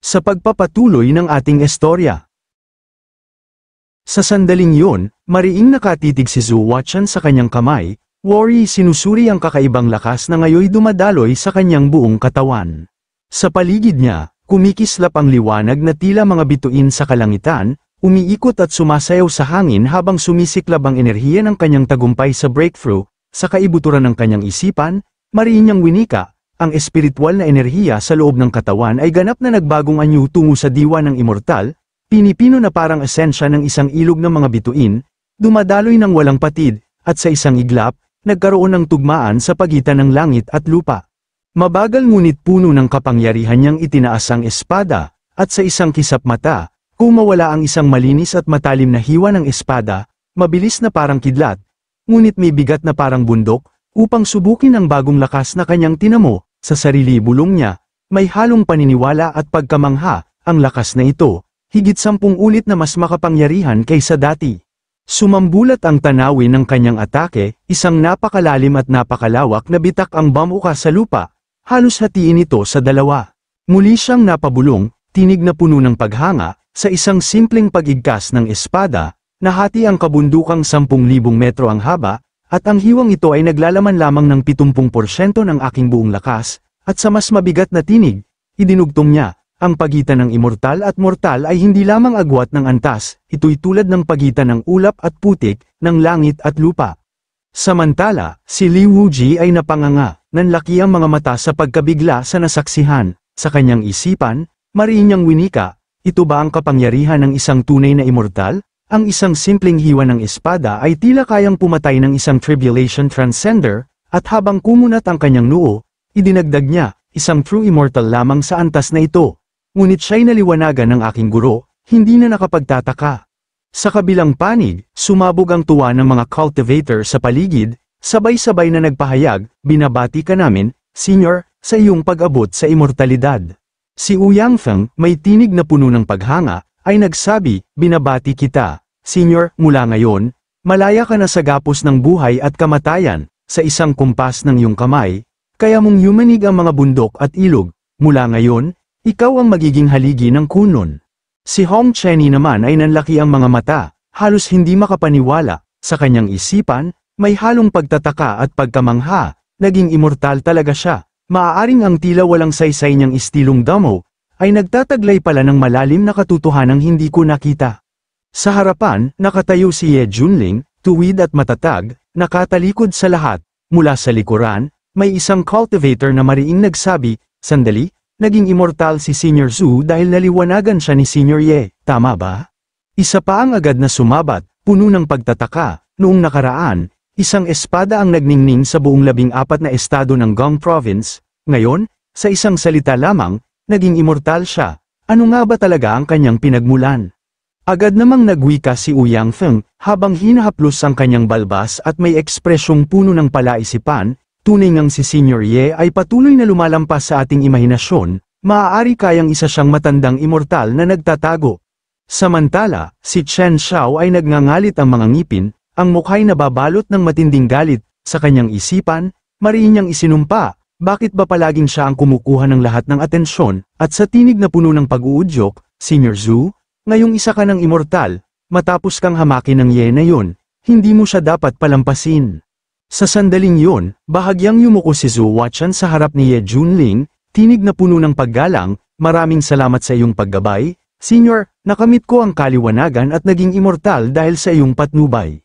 sa pagpapatuloy ng ating istorya. Sa sandaling yun, mariing nakatitig si Zhu Huaqian sa kanyang kamay, Worry sinusuri ang kakaibang lakas na ngayoy dumadaloy sa kanyang buong katawan. Sa paligid niya, kumikislap ang liwanag na tila mga bituin sa kalangitan, umiikot at sumasayaw sa hangin habang sumisiklab ang enerhiya ng kanyang tagumpay sa breakthrough, sa kaibuturan ng kanyang isipan, mariin niyang winika, ang espiritual na enerhiya sa loob ng katawan ay ganap na nagbagong anyo tungo sa diwa ng immortal, pinipino na parang esensya ng isang ilog ng mga bituin, dumadaloy ng walang patid, at sa isang iglap, nagkaroon ng tugmaan sa pagitan ng langit at lupa. Mabagal ngunit puno ng kapangyarihan niyang itinaas ang espada, at sa isang kisap mata, kung mawala ang isang malinis at matalim na hiwa ng espada, mabilis na parang kidlat, ngunit may bigat na parang bundok, upang subukin ang bagong lakas na kanyang tinamo, sa sarili bulong niya, may halong paniniwala at pagkamangha, ang lakas na ito, higit 10 ulit na mas makapangyarihan kaysa dati. Sumambulat ang tanawin ng kanyang atake, isang napakalalim at napakalawak na bitak ang bamuka sa lupa, halos hatiin ito sa dalawa. Muli siyang napabulong, tinig na puno ng paghanga, sa isang simpleng pag-igkas ng espada, nahati ang kabundukang 10,000 metro ang haba, at ang hiwang ito ay naglalaman lamang ng 70% ng aking buong lakas, at sa mas mabigat na tinig, idinugtong niya, ang pagitan ng immortal at mortal ay hindi lamang agwat ng antas, ito'y tulad ng pagitan ng ulap at putik, ng langit at lupa. Samantala, si Li Wuji ay napanganga, nanlaki ang mga mata sa pagkabigla sa nasaksihan, sa kanyang isipan, mariin niyang winika, ito ba ang kapangyarihan ng isang tunay na immortal? Ang isang simpleng hiwa ng espada ay tila kayang pumatay ng isang tribulation transcender, at habang kumunat ang kanyang noo, idinagdag niya, isang true immortal lamang sa antas na ito. Ngunit siya'y naliwanagan ng aking guro, hindi na nakapagtataka. Sa kabilang panig, sumabog ang tuwa ng mga cultivator sa paligid, sabay-sabay na nagpahayag, binabati ka namin, Senior, sa iyong pag-abot sa immortalidad. Si Ouyang Feng, may tinig na puno ng paghanga, ay nagsabi, binabati kita, Senior, mula ngayon, malaya ka na sa gapos ng buhay at kamatayan, sa isang kumpas ng iyong kamay, kaya mong yumanig ang mga bundok at ilog, mula ngayon, ikaw ang magiging haligi ng kunon. Si Hong Chenny naman ay nanlaki ang mga mata, halos hindi makapaniwala, sa kanyang isipan, may halong pagtataka at pagkamangha, naging immortal talaga siya, maaaring ang tila walang saysay niyang istilong damo, ay nagtataglay pala ng malalim na katotohanang hindi ko nakita. Sa harapan, nakatayo si Ye Junling, tuwid at matatag, nakatalikod sa lahat, mula sa likuran, may isang cultivator na mariing nagsabi, sandali, naging immortal si Senior Zhu dahil naliwanagan siya ni Senior Ye, tama ba? Isa pa ang agad na sumabat, puno ng pagtataka, noong nakaraan, isang espada ang nagningning sa buong 14 na estado ng Gong Province, ngayon, sa isang salita lamang, naging immortal siya, ano nga ba talaga ang kanyang pinagmulan? Agad namang nagwika si Ouyang Feng, habang hinahaplos ang kanyang balbas at may ekspresyong puno ng palaisipan, tunay ngang si Senior Ye ay patuloy na lumalampas sa ating imahinasyon, maaari kayang isa siyang matandang immortal na nagtatago. Samantala, si Chen Xiao ay nagngangalit ang mga ngipin, ang mukha'y nababalot ng matinding galit, sa kanyang isipan, mariin niyang isinumpa, bakit ba palaging siya ang kumukuha ng lahat ng atensyon, at sa tinig na puno ng pag-uudyok, Senior Zhu, ngayong isa ka ng immortal, matapos kang hamakin ng Ye na yun, hindi mo siya dapat palampasin. Sa sandaling yun, bahagyang yumuko si Zhu Huaqian sa harap ni Ye Junling, tinig na puno ng paggalang, maraming salamat sa iyong paggabay, Senior, nakamit ko ang kaliwanagan at naging immortal dahil sa iyong patnubay.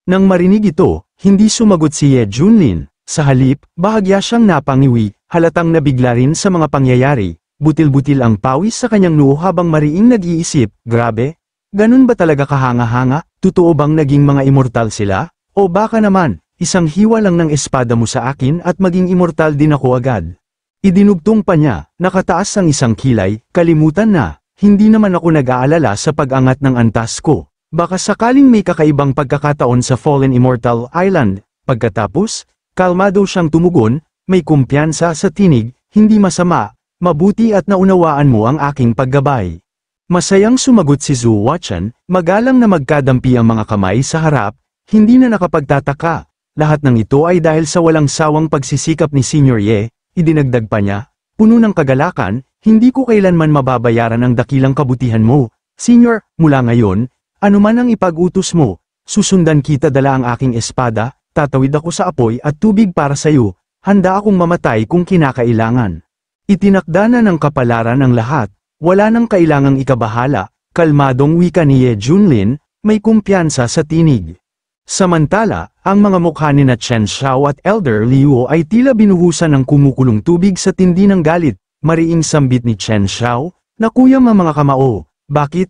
Nang marinig ito, hindi sumagot si Ye Junlin, sa halip, bahagya siyang napangiwi, halatang nabigla rin sa mga pangyayari, butil-butil ang pawis sa kanyang noo habang mariing nag-iisip, grabe, ganun ba talaga kahanga-hanga, totoo bang naging mga immortal sila, o baka naman, isang hiwa lang ng espada mo sa akin at maging immortal din ako agad. Idinugtong pa niya, nakataas ang isang kilay, kalimutan na, hindi naman ako nag-aalala sa pag-angat ng antas ko. Baka sakaling may kakaibang pagkakataon sa Fallen Immortal Island. Pagkatapos, kalmado siyang tumugon, may kumpiyansa sa tinig, hindi masama, mabuti at naunawaan mo ang aking paggabay. Masayang sumagot si Zhu Huaqian, magalang na magkadampi ang mga kamay sa harap, hindi na nakapagtataka. Lahat ng ito ay dahil sa walang sawang pagsisikap ni Senior Ye, idinagdag pa niya, puno ng kagalakan, Hindi ko kailanman mababayaran ang dakilang kabutihan mo, Senior. Mula ngayon, anuman ang ipag-utos mo, susundan kita dala ang aking espada, tatawid ako sa apoy at tubig para sayo, handa akong mamatay kung kinakailangan. Itinakda na ng kapalaran ang lahat, wala nang kailangang ikabahala, kalmadong wika ni Ye Junlin, may kumpiyansa sa tinig. Samantala, ang mga mukha ni na Chen Xiao at Elder Liu ay tila binuhusan ng kumukulong tubig sa tindi ng galit. Mariing sambit ni Chen Xiao, "Nakuyam ang mga kamao, bakit,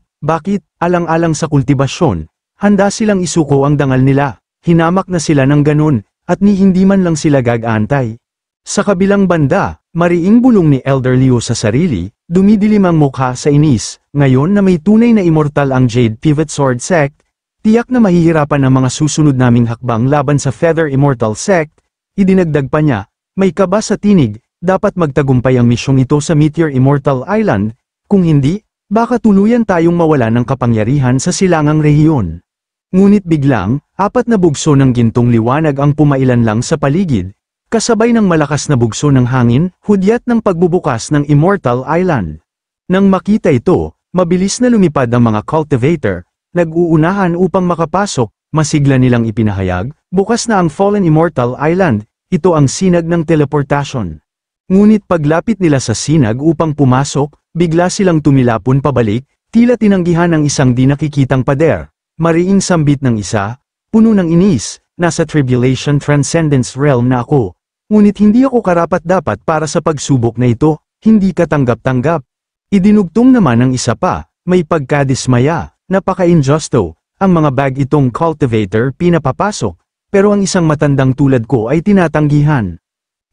alang-alang sa kultibasyon, handa silang isuko ang dangal nila, hinamak na sila ng ganun, at ni hindi man lang sila gagantay." Sa kabilang banda, mariing bulong ni Elder Liu sa sarili, dumidilim ang mukha sa inis, ngayon na may tunay na immortal ang Jade Pivot Sword Sect, tiyak na mahihirapan ang mga susunod naming hakbang laban sa Feather Immortal Sect. Idinagdag pa niya, "May kaba sa tinig, dapat magtagumpay ang misyong ito sa Meteor Immortal Island, kung hindi, baka tuluyan tayong mawala ng kapangyarihan sa silangang rehiyon." Ngunit biglang, 4 na bugso ng gintong liwanag ang pumailan lang sa paligid, kasabay ng malakas na bugso ng hangin, hudyat ng pagbubukas ng Immortal Island. Nang makita ito, mabilis na lumipad ang mga cultivator, nag-uunahan upang makapasok, masigla nilang ipinahayag, bukas na ang Fallen Immortal Island, ito ang sinag ng teleportasyon. Ngunit paglapit nila sa sinag upang pumasok, bigla silang tumilapon pabalik, tila tinanggihan ng isang di nakikitang pader. Mariing sambit ng isa, puno ng inis, "Nasa Tribulation Transcendence Realm na ako. Ngunit hindi ako karapat-dapat para sa pagsubok na ito, hindi katanggap-tanggap." Idinugtong naman ng isa pa, may pagkadismaya, "Napaka-injusto, ang mga bag itong cultivator pinapapasok, pero ang isang matandang tulad ko ay tinatanggihan."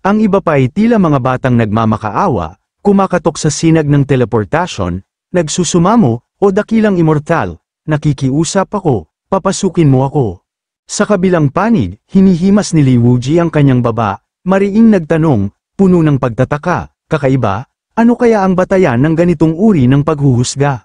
Ang iba pa ay tila mga batang nagmamakaawa, kumakatok sa sinag ng teleportasyon, "Nagsusumamo, o dakilang immortal, nakikiusap ako, papasukin mo ako." Sa kabilang panig, hinihimas ni Li Wuji ang kanyang baba, mariing nagtanong, puno ng pagtataka, "Kakaiba, ano kaya ang batayan ng ganitong uri ng paghuhusga?"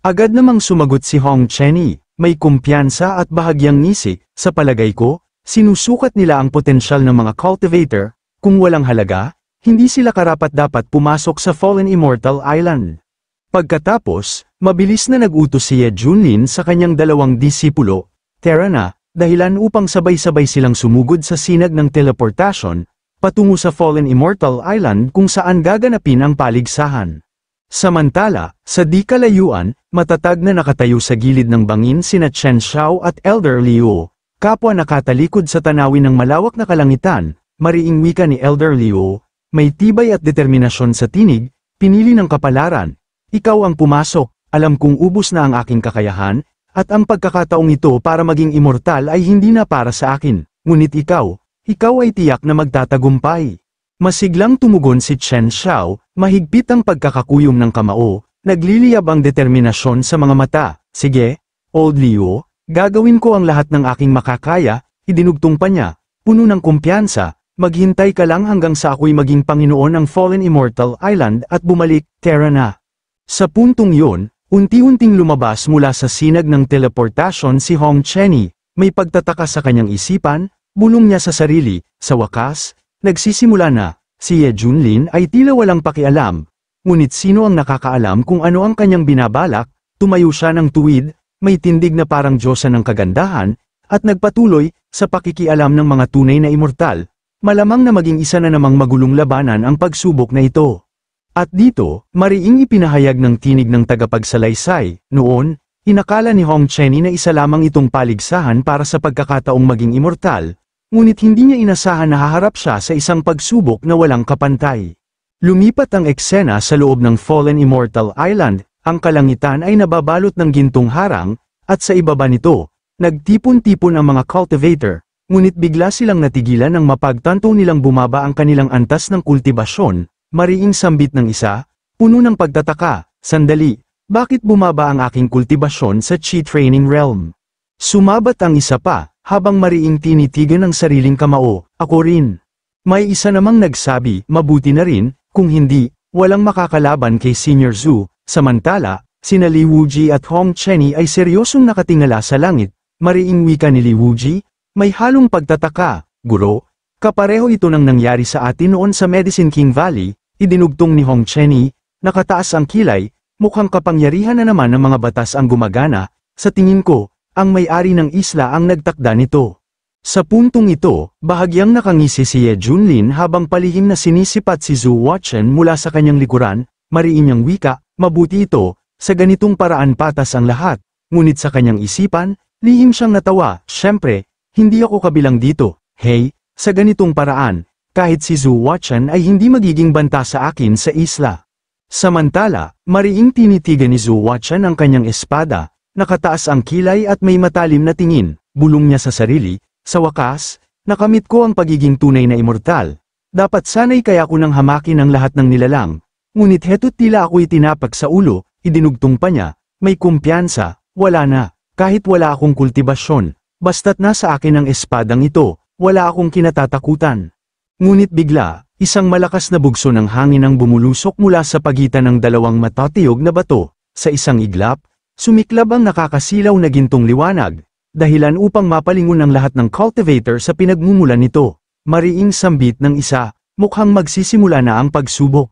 Agad namang sumagot si Hong Chenny, may kumpiyansa at bahagyang ngisi, "Sa palagay ko, sinusukat nila ang potensyal ng mga cultivator, kung walang halaga, hindi sila karapat-dapat pumasok sa Fallen Immortal Island." Pagkatapos, mabilis na nag-utos si Ye Junlin sa kanyang 2 disipulo, "Tara na, dahilan upang sabay-sabay silang sumugod sa sinag ng teleportasyon, patungo sa Fallen Immortal Island kung saan gaganapin ang paligsahan." Samantala, sa di kalayuan, matatag na nakatayo sa gilid ng bangin sina Chen Xiao at Elder Liu, kapwa nakatalikod sa tanawin ng malawak na kalangitan, mariing wika ni Elder Liu, may tibay at determinasyon sa tinig, pinili ng kapalaran, "Ikaw ang pumasok, alam kong ubos na ang aking kakayahan, at ang pagkakataong ito para maging immortal ay hindi na para sa akin, ngunit ikaw ay tiyak na magtatagumpay." Masiglang tumugon si Chen Xiao, mahigpit ang pagkakakuyom ng kamao, nagliliyab ang determinasyon sa mga mata, "Sige, Old Liu, gagawin ko ang lahat ng aking makakaya." Idinugtong pa niya, puno ng kumpiyansa, "Maghintay ka lang hanggang sa ako'y maging Panginoon ng Fallen Immortal Island at bumalik, tara na." Sa puntong yun, unti-unting lumabas mula sa sinag ng teleportasyon si Hong Chenny, may pagtataka sa kanyang isipan, bulong niya sa sarili, sa wakas, nagsisimula na. Si Ye Junlin ay tila walang pakialam, ngunit sino ang nakakaalam kung ano ang kanyang binabalak, tumayo siya ng tuwid, may tindig na parang diyosa ng kagandahan, at nagpatuloy, sa pakikialam ng mga tunay na immortal, malamang na maging isa na namang magulong labanan ang pagsubok na ito. At dito, mariing ipinahayag ng tinig ng tagapagsalaysay, noon, inakala ni Hong Chenny na isa lamang itong paligsahan para sa pagkakataong maging immortal, ngunit hindi niya inasahan na haharap siya sa isang pagsubok na walang kapantay. Lumipat ang eksena sa loob ng Fallen Immortal Island, ang kalangitan ay nababalot ng gintong harang, at sa ibaba nito, nagtipon-tipon ang mga cultivator, ngunit bigla silang natigilan nang mapagtanto nilang bumaba ang kanilang antas ng kultibasyon, mariing sambit ng isa, puno ng pagtataka, "Sandali, bakit bumaba ang aking kultibasyon sa Chi Training Realm?" Sumabat ang isa pa, habang mariing tinitigan ng sariling kamao, "Ako rin." May isa namang nagsabi, "Mabuti na rin, kung hindi, walang makakalaban kay Senior Zhu." Samantala, sina Li Wuji at Hong Chenny ay seryosong nakatingala sa langit, mariing wika ni Li Wuji, may halong pagtataka, "Guro, kapareho ito ng nangyari sa atin noon sa Medicine King Valley." Idinugtong ni Hong Chenny, nakataas ang kilay, mukhang kapangyarihan na naman ng mga batas ang gumagana. Sa tingin ko, ang may-ari ng isla ang nagtakda nito. Sa puntong ito, bahagyang nakangisi si Ye Junlin habang palihim na sinisipat si Zhu Watchen mula sa kanyang likuran, mariin niyang wika, mabuti ito, sa ganitong paraan patas ang lahat, ngunit sa kanyang isipan, lihim siyang natawa, syempre, hindi ako kabilang dito, hey, sa ganitong paraan, kahit si Zhu Watchen ay hindi magiging banta sa akin sa isla. Samantala, mariing tinitigan ni Zhu Watchen ang kanyang espada, nakataas ang kilay at may matalim na tingin, bulong niya sa sarili. Sa wakas, nakamit ko ang pagiging tunay na immortal. Dapat sana'y kaya ko nang hamakin ang lahat ng nilalang. Ngunit heto't tila ako'y tinapak sa ulo, idinugtong pa niya, may kumpiyansa, wala na, kahit wala akong kultibasyon. Basta't nasa akin ang espadang ito, wala akong kinatatakutan. Ngunit bigla, isang malakas na bugso ng hangin ang bumulusok mula sa pagitan ng dalawang matatiyog na bato. Sa isang iglap, sumiklab ang nakakasilaw na gintong liwanag. Dahilan upang mapalingon ang lahat ng cultivator sa pinagmumulan nito. Mariing sambit ng isa, mukhang magsisimula na ang pagsubok.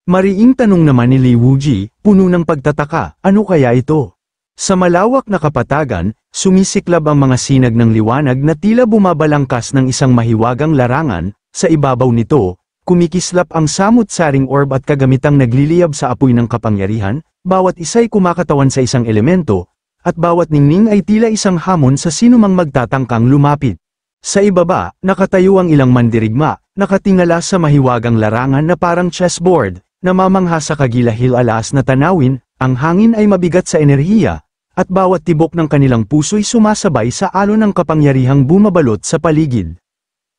Mariing tanong naman ni Li Wuji, puno ng pagtataka, ano kaya ito? Sa malawak na kapatagan, sumisiklab ang mga sinag ng liwanag na tila bumabalangkas ng isang mahiwagang larangan. Sa ibabaw nito, kumikislap ang samut-saring orb at kagamitang nagliliyab sa apoy ng kapangyarihan, bawat isa'y kumakatawan sa isang elemento, at bawat ningning ay tila isang hamon sa sinumang magtatangkang lumapit. Sa ibaba, nakatayo ang ilang mandirigma, nakatingala sa mahiwagang larangan na parang chessboard, namamangha sa kagilahil-alas na tanawin, ang hangin ay mabigat sa enerhiya, at bawat tibok ng kanilang puso'y sumasabay sa alon ng kapangyarihang bumabalot sa paligid.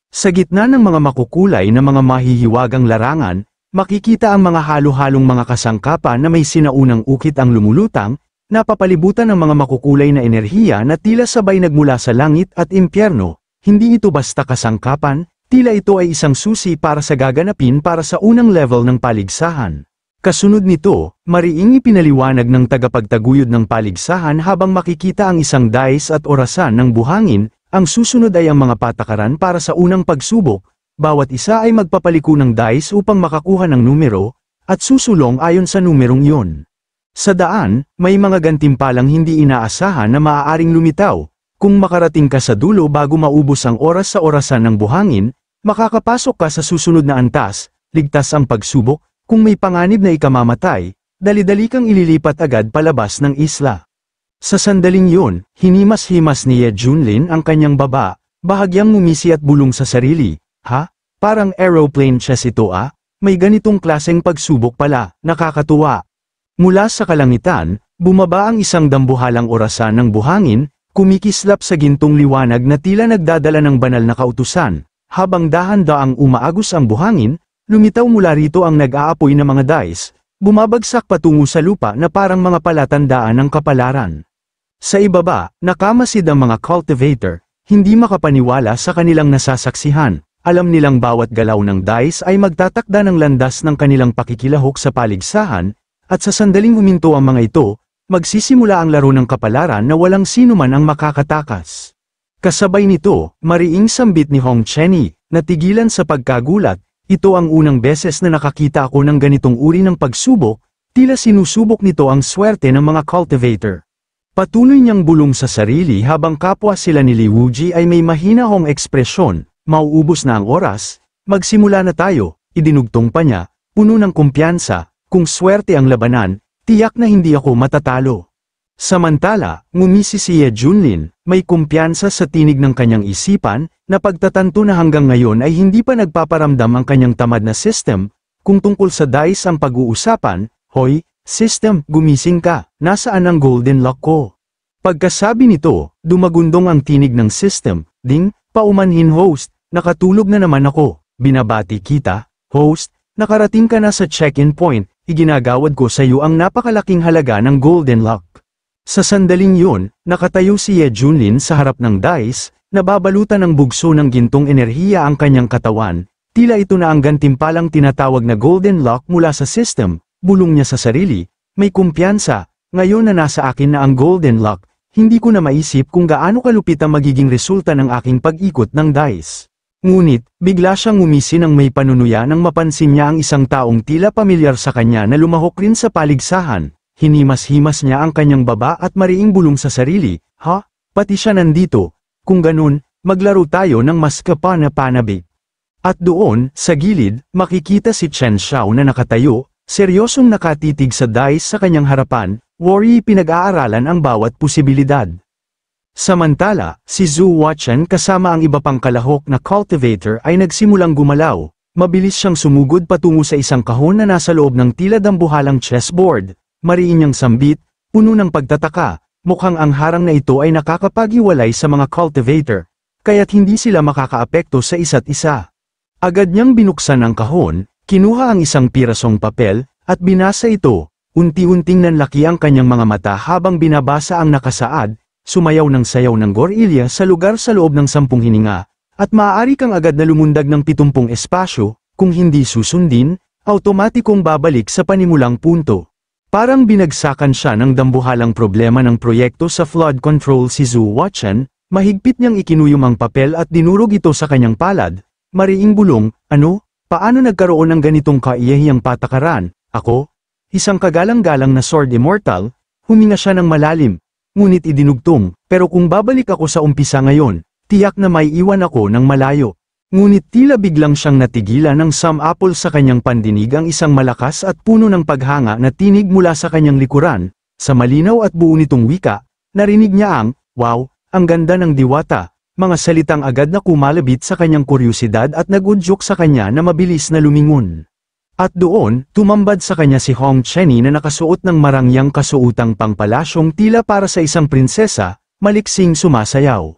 Sa gitna ng mga makukulay na mga mahihiwagang larangan, makikita ang mga halo-halong mga kasangkapan na may sinaunang ukit ang lumulutang, napapalibutan ng mga makukulay na enerhiya na tila sabay nagmula sa langit at impyerno. Hindi ito basta kasangkapan, tila ito ay isang susi para sa gaganapin para sa unang level ng paligsahan. Kasunod nito, mariing ipinaliwanag ng tagapagtaguyod ng paligsahan habang makikita ang isang dice at orasan ng buhangin, ang susunod ay ang mga patakaran para sa unang pagsubok, bawat isa ay magpapaliko ng dice upang makakuha ng numero, at susulong ayon sa numerong iyon. Sa daan, may mga gantimpalang hindi inaasahan na maaaring lumitaw. Kung makarating ka sa dulo bago maubos ang oras sa orasan ng buhangin, makakapasok ka sa susunod na antas, ligtas ang pagsubok, kung may panganib na ikamamatay, dali-dali kang ililipat agad palabas ng isla. Sa sandaling yun, hinimas-himas ni Ye Junlin ang kanyang baba, bahagyang ngumisi at bulong sa sarili, ha? Parang aeroplane chess ito ah? May ganitong klaseng pagsubok pala, nakakatuwa. Mula sa kalangitan, bumaba ang isang dambuhalang orasan ng buhangin, kumikislap sa gintong liwanag na tila nagdadala ng banal na kautusan. Habang dahan-daang umaagos ang buhangin, lumitaw mula rito ang nag-aapoy na mga dice, bumabagsak patungo sa lupa na parang mga palatandaan ng kapalaran. Sa ibaba, nakamasid ang mga cultivator, hindi makapaniwala sa kanilang nasasaksihan. Alam nilang bawat galaw ng dice ay magtatakda ng landas ng kanilang pakikilahok sa paligsahan, at sa sandaling huminto ang mga ito, magsisimula ang laro ng kapalaran na walang sino man ang makakatakas. Kasabay nito, mariing sambit ni Hong Chenny, natigilan sa pagkagulat, ito ang unang beses na nakakita ako ng ganitong uri ng pagsubok, tila sinusubok nito ang swerte ng mga cultivator. Patuloy niyang bulong sa sarili habang kapwa sila ni Li Wuji ay may mahinahong ekspresyon, mauubos na ang oras, magsimula na tayo, idinugtong pa niya, puno ng kumpiyansa. Kung swerte ang labanan, tiyak na hindi ako matatalo. Samantala, ngumisi si Ye Junlin, may kumpiyansa sa tinig ng kanyang isipan, na pagtatanto na hanggang ngayon ay hindi pa nagpaparamdam ang kanyang tamad na system. Kung tungkol sa dice ang pag-uusapan, hoy, system, gumising ka, nasaan ang golden lock ko? Pagkasabi nito, dumagundong ang tinig ng system, ding, paumanhin host, nakatulog na naman ako, binabati kita, host, nakarating ka na sa check-in point, iginagawad ko sa iyo ang napakalaking halaga ng golden lock. Sa sandaling yun, nakatayo si Ye Junlin sa harap ng dice, nababalutan ng bugso ng gintong enerhiya ang kanyang katawan, tila ito na ang gantimpalang tinatawag na golden lock mula sa system, bulong niya sa sarili, may kumpiyansa, ngayon na nasa akin na ang golden lock, hindi ko na maisip kung gaano kalupit ang magiging resulta ng aking pag-ikot ng dice. Ngunit, bigla siyang umisi nang may panunuya nang mapansin niya ang isang taong tila pamilyar sa kanya na lumahok rin sa paligsahan. Hinimas-himas niya ang kanyang baba at mariing bulong sa sarili, "Ha? Pati siya nandito. Kung ganun, maglaro tayo ng mas kapana-panabik." At doon, sa gilid, makikita si Chen Xiao na nakatayo, seryosong nakatitig sa dice sa kanyang harapan, worry pinag-aaralan ang bawat posibilidad. Samantala, si Zhu Huachen kasama ang iba pang kalahok na cultivator ay nagsimulang gumalaw. Mabilis siyang sumugod patungo sa isang kahon na nasa loob ng tila dambuhalang chessboard. Mariin niyang sambit, puno ng pagtataka, mukhang ang harang na ito ay nakakapag-iwalay sa mga cultivator, kaya't hindi sila makakaapekto sa isa't isa. Agad niyang binuksan ang kahon, kinuha ang isang pirasong papel, at binasa ito. Unti-unting nanlaki ang kanyang mga mata habang binabasa ang nakasaad, sumayaw ng sayaw ng gorilya sa lugar sa loob ng 10 hininga, at maaari kang agad na lumundag ng 70 espasyo, kung hindi susundin, automatikong babalik sa panimulang punto. Parang binagsakan siya ng dambuhalang problema ng proyekto sa flood control si Zhu Huachen, mahigpit niyang ikinuyom ang papel at dinurog ito sa kanyang palad. Mariing bulong, "Ano? Paano nagkaroon ng ganitong kaiyahiyang patakaran? Ako? Isang kagalang-galang na sword immortal?" Huminga siya ng malalim, ngunit idinugtong, "Pero kung babalik ako sa umpisa ngayon, tiyak na may iwan ako ng malayo." Ngunit tila biglang siyang natigilan ng samapol sa kanyang pandinig ang isang malakas at puno ng paghanga na tinig mula sa kanyang likuran. Sa malinaw at buo nitong wika, narinig niya ang, "Wow, ang ganda ng diwata," mga salitang agad na kumalabit sa kanyang kuryusidad at nagudyok sa kanya na mabilis na lumingon. At doon, tumambad sa kanya si Hong Chenny na nakasuot ng marangyang kasuotang pangpalasyong tila para sa isang prinsesa, maliksing sumasayaw.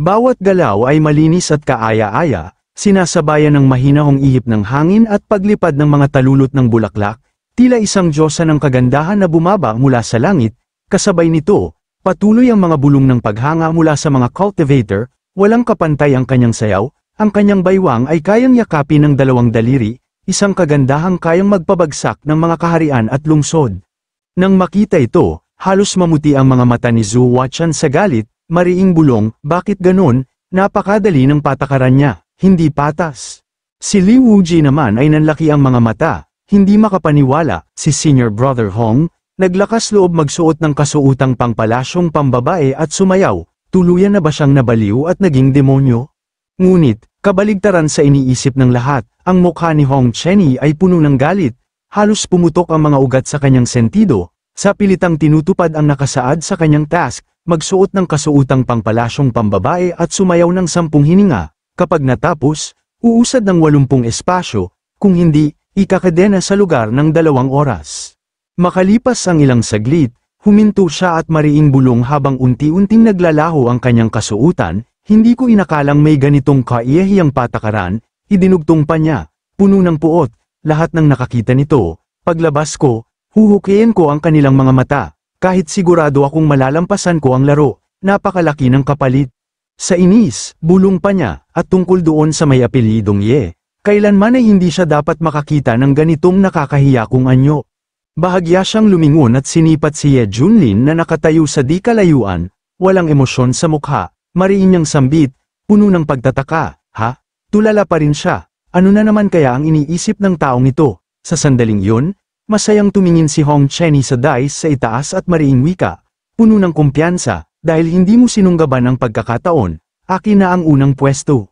Bawat galaw ay malinis at kaaya-aya, sinasabayan ng mahinahong ihip ng hangin at paglipad ng mga talulot ng bulaklak, tila isang diyosa ng kagandahan na bumaba mula sa langit. Kasabay nito, patuloy ang mga bulong ng paghanga mula sa mga cultivator, walang kapantay ang kanyang sayaw, ang kanyang baywang ay kayang yakapin ng 2 daliri, isang kagandahang kayang magpabagsak ng mga kaharian at lungsod. Nang makita ito, halos mamuti ang mga mata ni Zhu Huachen sa galit. Mariing bulong, "Bakit ganon? Napakadali ng patakaran niya, hindi patas." Si Li Wuji naman ay nanlaki ang mga mata, hindi makapaniwala. Si Senior Brother Hong, naglakas loob magsuot ng kasuotang pangpalasyong pambabae at sumayaw, tuluyan na ba siyang nabaliw at naging demonyo? Ngunit, kabaligtaran sa iniisip ng lahat, ang mukha ni Hong Chenny ay puno ng galit, halos pumutok ang mga ugat sa kanyang sentido, sa pilitang tinutupad ang nakasaad sa kanyang task, magsuot ng kasuotang pangpalasyong pambabae at sumayaw ng 10 hininga, kapag natapos, uusad ng 80 espasyo, kung hindi, ikakadena sa lugar ng 2 oras. Makalipas ang ilang saglit, huminto siya at mariing bulong habang unti-unting naglalaho ang kanyang kasuotan, "Hindi ko inakalang may ganitong kaiyahiyang patakaran." Idinugtong pa niya, puno ng puot, "Lahat ng nakakita nito, paglabas ko, huhukayin ko ang kanilang mga mata. Kahit sigurado akong malalampasan ko ang laro, napakalaki ng kapalit." Sa inis, bulong pa niya, at tungkol doon sa may apelyidong Ye, kailanman ay hindi siya dapat makakita ng ganitong nakakahiyakong anyo. Bahagya siyang lumingon at sinipat si Ye Junlin na nakatayo sa di kalayuan, walang emosyon sa mukha, mariin niyang sambit, puno ng pagtataka, "Ha? Tulala pa rin siya, ano na naman kaya ang iniisip ng taong ito?" Sa sandaling yun, masayang tumingin si Hong Chenny sa dice sa itaas at mariing wika, puno ng kumpiyansa, "Dahil hindi mo sinunggaban ang pagkakataon, akin na ang unang pwesto."